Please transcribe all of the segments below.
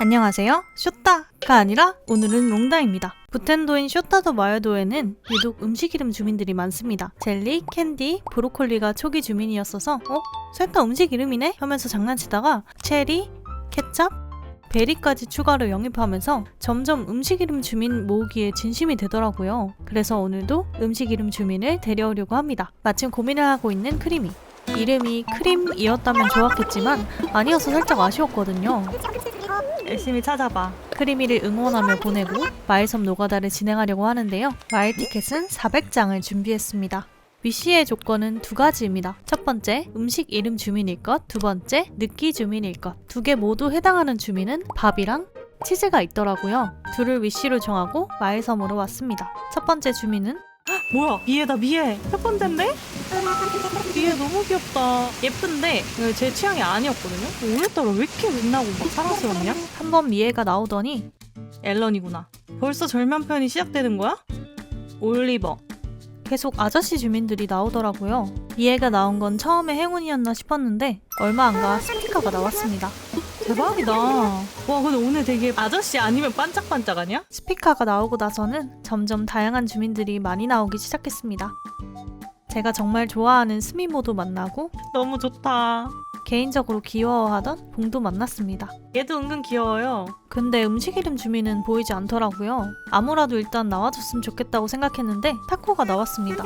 안녕하세요. 쇼따가 아니라 오늘은 롱다입니다. 부텐도인 쇼타도 마요도에는 유독 음식 이름 주민들이 많습니다. 젤리, 캔디, 브로콜리가 초기 주민이었어서 셋 다 음식 이름이네? 하면서 장난치다가 체리, 케찹, 베리까지 추가로 영입하면서 점점 음식 이름 주민 모으기에 진심이 되더라고요. 그래서 오늘도 음식 이름 주민을 데려오려고 합니다. 마침 고민을 하고 있는 크리미. 이름이 크림이었다면 좋았겠지만 아니어서 살짝 아쉬웠거든요. 열심히 찾아봐. 크리미를 응원하며 보내고 마일섬 노가다를 진행하려고 하는데요. 마일 티켓은 400장을 준비했습니다. 위시의 조건은 두 가지입니다. 첫 번째, 음식 이름 주민일 것. 두 번째, 느끼 주민일 것. 두 개 모두 해당하는 주민은 밥이랑 치즈가 있더라고요. 둘을 위시로 정하고 마일섬으로 왔습니다. 첫 번째 주민은 뭐야? 미애다, 미애. 첫 번째인데? 미애 너무 귀엽다. 예쁜데 제 취향이 아니었거든요. 오늘따라 왜 이렇게 빛나고 막 사랑스럽냐? 한 번 미애가 나오더니 앨런이구나. 벌써 절면편이 시작되는 거야? 올리버. 계속 아저씨 주민들이 나오더라고요. 미애가 나온 건 처음에 행운이었나 싶었는데 얼마 안 가 스피커가 나왔습니다. 대박이다. 와, 근데 오늘 되게 아저씨 아니면 반짝반짝하냐? 스피커가 나오고 나서는 점점 다양한 주민들이 많이 나오기 시작했습니다. 제가 정말 좋아하는 스미모도 만나고 너무 좋다. 개인적으로 귀여워하던 봉도 만났습니다. 얘도 은근 귀여워요. 근데 음식 이름 주민은 보이지 않더라고요. 아무라도 일단 나와줬으면 좋겠다고 생각했는데 타코가 나왔습니다.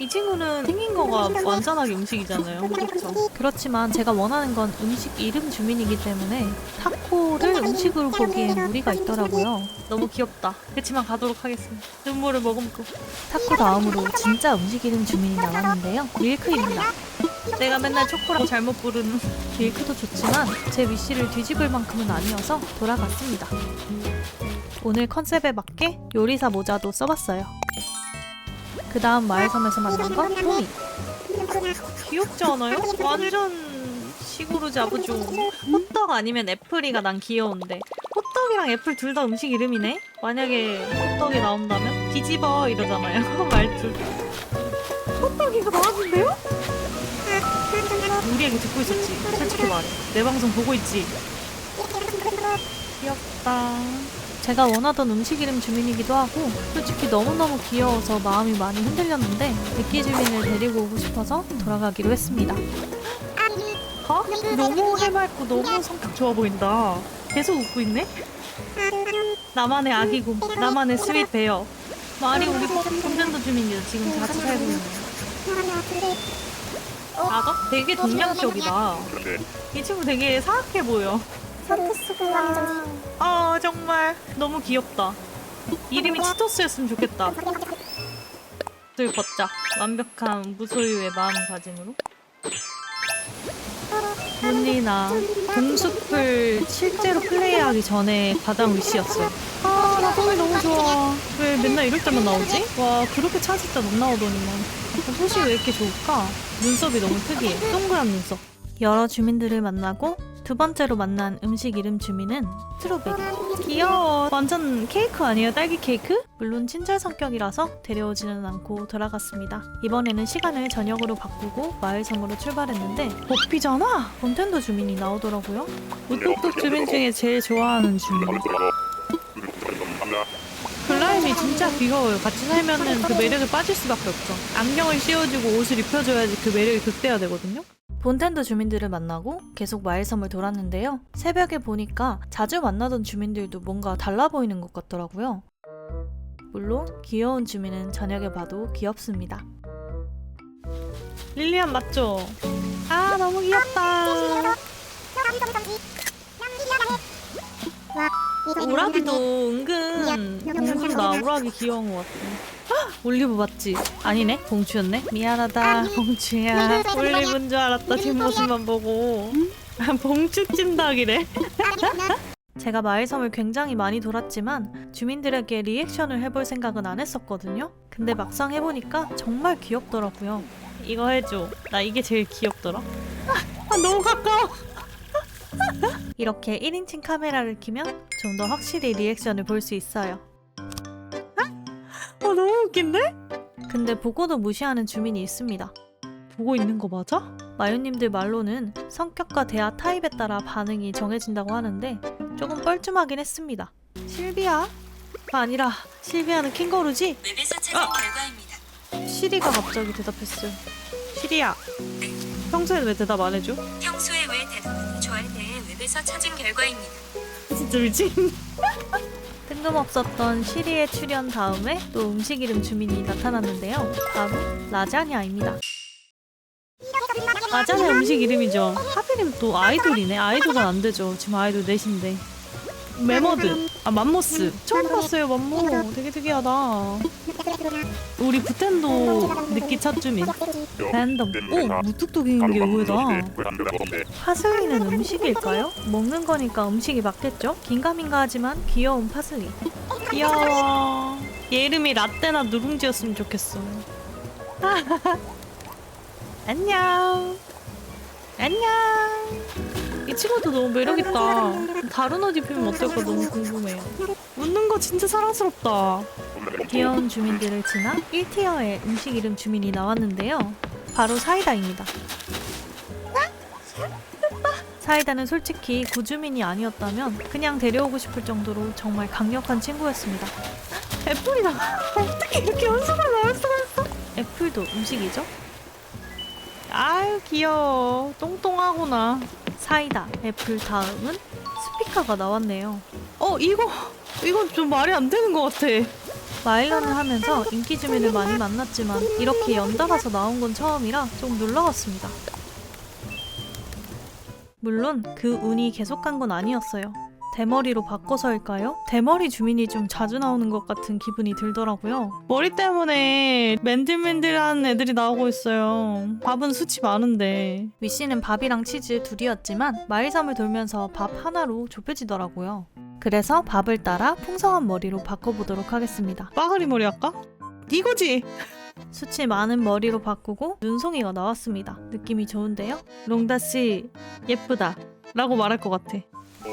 이 친구는 생긴 거가 완전하게 음식이잖아요. 그렇죠? 그렇지만 제가 원하는 건 음식 이름 주민이기 때문에 타코를 음식으로 보기엔 무리가 있더라고요. 너무 귀엽다. 그렇지만 가도록 하겠습니다. 눈물을 머금고. 타코 다음으로 진짜 음식 이름 주민이 나왔는데요. 밀크입니다. 내가 맨날 초코라고 잘못 부르는 밀크도 좋지만 제 위시를 뒤집을 만큼은 아니어서 돌아갔습니다. 오늘 컨셉에 맞게 요리사 모자도 써봤어요. 그 다음 마을섬에서 만난 건 토미. 귀엽지 않아요? 완전 시구루 자부종. 호떡 아니면 애플이가 난 귀여운데 호떡이랑 애플 둘 다 음식 이름이네? 만약에 호떡이 나온다면 뒤집어 이러잖아요. 말투. 호떡이가 나왔는데요? 우리 얘기 듣고 있었지? 솔직히 말해. 내 방송 보고 있지? 귀엽다. 제가 원하던 음식 이름 주민이기도 하고 솔직히 너무너무 귀여워서 마음이 많이 흔들렸는데 느끼 주민을 데리고 오고 싶어서 돌아가기로 했습니다. 너무 해맑고 너무 성격 좋아 보인다. 계속 웃고 있네? 나만의 아기고 나만의 스윗 베어. 말이 우리 본전도 주민이죠. 지금 같이 살고 있는. 아가? 되게 동양적이다. 이 친구 되게 사악해 보여. 아 정말 너무 귀엽다. 이름이 치토스였으면 좋겠다. 들 걷자. 완벽한 무소유의 마음가짐으로. 문리나 동숲을 실제로 플레이하기 전에 가장 위시였어요. 아, 나 톰이 너무 좋아. 왜 맨날 이럴 때만 나오지? 와, 그렇게 찾을 때 못 나오더니만. 소식이 왜 이렇게 좋을까? 눈썹이 너무 특이해. 동그란 눈썹. 여러 주민들을 만나고 두 번째로 만난 음식 이름 주민은 스트로베리. 귀여워. 완전 케이크 아니에요? 딸기 케이크? 물론 친절 성격이라서 데려오지는 않고 돌아갔습니다. 이번에는 시간을 저녁으로 바꾸고 마을섬으로 출발했는데 버피잖아? 본텐도 주민이 나오더라고요. 우뚝뚝 주민 중에 제일 좋아하는 주민. 글라임이 진짜 귀여워요. 같이 살면은 그 매력에 빠질 수밖에 없죠. 안경을 씌워주고 옷을 입혀줘야지 그 매력이 극대화되거든요. 본텐도 주민들을 만나고 계속 마일섬을 돌았는데요. 새벽에 보니까 자주 만나던 주민들도 뭔가 달라 보이는 것 같더라고요. 물론 귀여운 주민은 저녁에 봐도 귀엽습니다. 릴리안 맞죠? 아 너무 귀엽다. 우라기도 은근 봉주다. 우라기 귀여운 것 같아. 올리브 맞지? 아니네? 봉주였네? 미안하다 봉주야. 올리브인 줄 알았다. 뒷모습만 보고. 봉주 찜닭이래. 제가 마을섬을 굉장히 많이 돌았지만 주민들에게 리액션을 해볼 생각은 안 했었거든요. 근데 막상 해보니까 정말 귀엽더라고요. 이거 해줘. 나 이게 제일 귀엽더라. 너무 가까워. 이렇게 1인칭 카메라를 켜면 좀 더 확실히 리액션을 볼 수 있어요. 너무 웃긴데? 근데 보고도 무시하는 주민이 있습니다. 보고 있는 거 맞아? 마유님들 말로는 성격과 대화 타입에 따라 반응이 정해진다고 하는데 조금 뻘쭘하긴 했습니다. 실비야? 아니라 실비야는 캥거루지? 웹에서 찾은 결과입니다. 시리가 갑자기 대답했어요. 시리야, 평소에 왜 대답 안 해줘? 평소에 왜 대답하는 좋아에 대해 웹에서 찾은 결과입니다. 진짜 미친. 뜬금없었던 시리의 출연 다음에 또 음식 이름 주민이 나타났는데요. 바로 라자냐입니다. 라자냐 음식 이름이죠. 하필이면 또 아이돌이네. 아이돌은 안 되죠. 지금 아이돌 넷인데. 메머드, 맘모스. 처음 봤어요, 맘모. 되게 특이하다. 우리 부텐도 느끼 첫 주민. 랜덤. 오, 무뚝뚝인 게 의외다. 파슬리는 음식일까요? 먹는 거니까 음식이 맞겠죠? 긴가민가하지만 귀여운 파슬리. 귀여워. 얘 이름이 라떼나 누룽지였으면 좋겠어. 안녕. 안녕. 이 친구도 너무 매력있다. 다른 옷 입히면 어떨까 너무 궁금해요. 웃는 거 진짜 사랑스럽다. 귀여운 주민들을 지나 1티어의 음식 이름 주민이 나왔는데요. 바로 사이다입니다. 사이다는 솔직히 구주민이 아니었다면 그냥 데려오고 싶을 정도로 정말 강력한 친구였습니다. 애플이다. 어떻게 이렇게 연수가 나올 수가 있어? 애플도 음식이죠? 아유 귀여워. 똥똥하구나. 사이다, 애플 다음은 스피카가 나왔네요. 이건 좀 말이 안 되는 것 같아. 마일런을 하면서 인기 주민을 많이 만났지만 이렇게 연달아서 나온 건 처음이라 좀 놀라웠습니다. 물론 그 운이 계속 간 건 아니었어요. 대머리로 바꿔서일까요? 대머리 주민이 좀 자주 나오는 것 같은 기분이 들더라고요. 머리 때문에 맨들맨들한 애들이 나오고 있어요. 밥은 수치 많은데. 위씨는 밥이랑 치즈 둘이었지만 마일섬을 돌면서 밥 하나로 좁혀지더라고요. 그래서 밥을 따라 풍성한 머리로 바꿔보도록 하겠습니다. 빠가리 머리 할까? 이거지! 수치 많은 머리로 바꾸고 눈송이가 나왔습니다. 느낌이 좋은데요? 롱다씨 예쁘다 라고 말할 것 같아.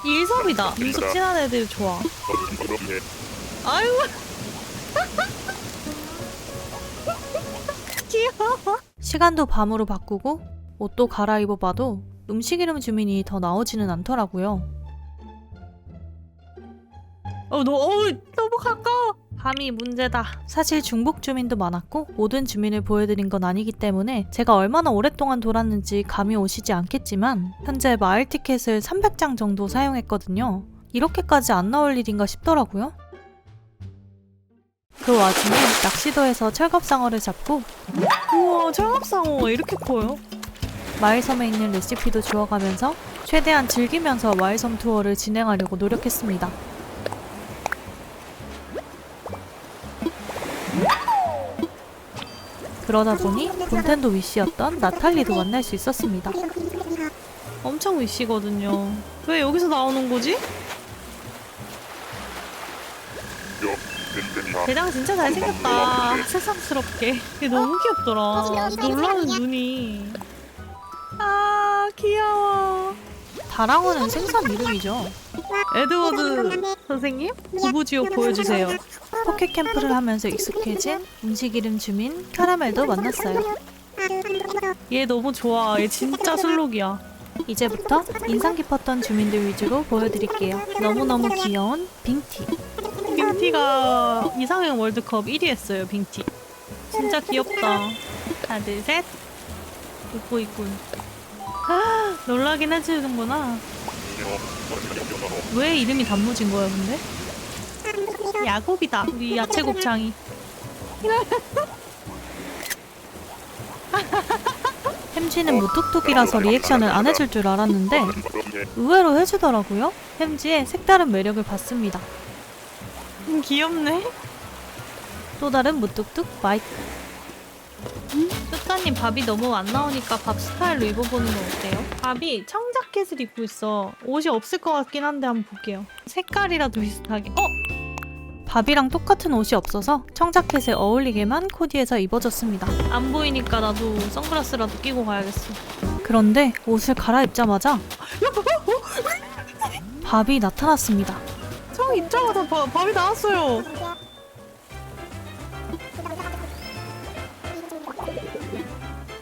일섭이다. 눈썹 진한 애들 좋아. 아유 귀여워. 시간도 밤으로 바꾸고 옷도 갈아입어봐도 음식 이름 주민이 더 나오지는 않더라고요. 너무 가까워. 밤이 문제다. 사실 중복 주민도 많았고 모든 주민을 보여드린 건 아니기 때문에 제가 얼마나 오랫동안 돌았는지 감이 오시지 않겠지만 현재 마을 티켓을 300장 정도 사용했거든요. 이렇게까지 안 나올 일인가 싶더라고요. 그 와중에 낚시도에서 철갑상어를 잡고 우와 철갑상어 이렇게 커요? 마을섬에 있는 레시피도 주워가면서 최대한 즐기면서 마을섬 투어를 진행하려고 노력했습니다. 그러다 보니 본텐도 위시였던 나탈리도 만날 수 있었습니다. 엄청 위시거든요. 왜 여기서 나오는 거지? 대장 진짜 잘생겼다. 세상스럽게. 얘 너무 귀엽더라. 놀라는 눈이. 아 귀여워. 다랑어는 생선 이름이죠. 에드워드 선생님? 구부지옥 보여주세요. 포켓 캠프를 하면서 익숙해진 음식 이름 주민 카라멜도 만났어요. 얘 너무 좋아. 얘 진짜 술록이야. 이제부터 인상 깊었던 주민들 위주로 보여드릴게요. 너무너무 귀여운 빙티. 빙티가 이상형 월드컵 1위 했어요. 빙티. 진짜 귀엽다. 하나 둘 셋. 웃고 있군. 놀라긴 해주는구나. 왜 이름이 단무지인 거야 근데? 야곱이다. 우리 야채 곱창이. 햄지는 무뚝뚝이라서 리액션을 안 해줄 줄 알았는데 의외로 해주더라고요. 햄지의 색다른 매력을 봤습니다. 귀엽네. 또 다른 무뚝뚝 마이크. 뚜따님 밥이 너무 안 나오니까 밥 스타일로 입어보는 건 어때요? 밥이 청자켓을 입고 있어. 옷이 없을 것 같긴 한데 한번 볼게요. 색깔이라도 비슷하게. 밥이랑 똑같은 옷이 없어서 청자켓에 어울리게만 코디해서 입어줬습니다. 안 보이니까 나도 선글라스라도 끼고 가야겠어. 그런데 옷을 갈아입자마자 밥이 나타났습니다. 저 입자마자 밥이 나왔어요.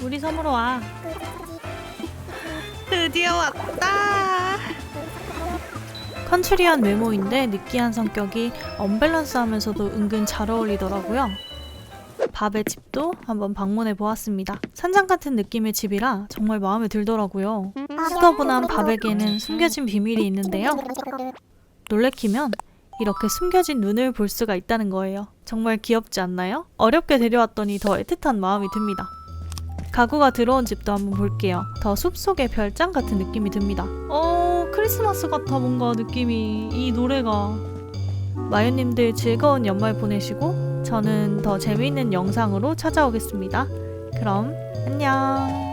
우리 섬으로 와. 드디어 왔다. 컨츄리한 외모인데 느끼한 성격이 언밸런스하면서도 은근 잘 어울리더라고요. 밥의 집도 한번 방문해 보았습니다. 산장 같은 느낌의 집이라 정말 마음에 들더라고요. 수더분한 밥에게는 숨겨진 비밀이 있는데요. 놀래키면 이렇게 숨겨진 눈을 볼 수가 있다는 거예요. 정말 귀엽지 않나요? 어렵게 데려왔더니 더 애틋한 마음이 듭니다. 가구가 들어온 집도 한번 볼게요. 더 숲속의 별장 같은 느낌이 듭니다. 크리스마스 같아 뭔가 느낌이. 이 노래가. 마요님들 즐거운 연말 보내시고 저는 더 재미있는 영상으로 찾아오겠습니다. 그럼 안녕.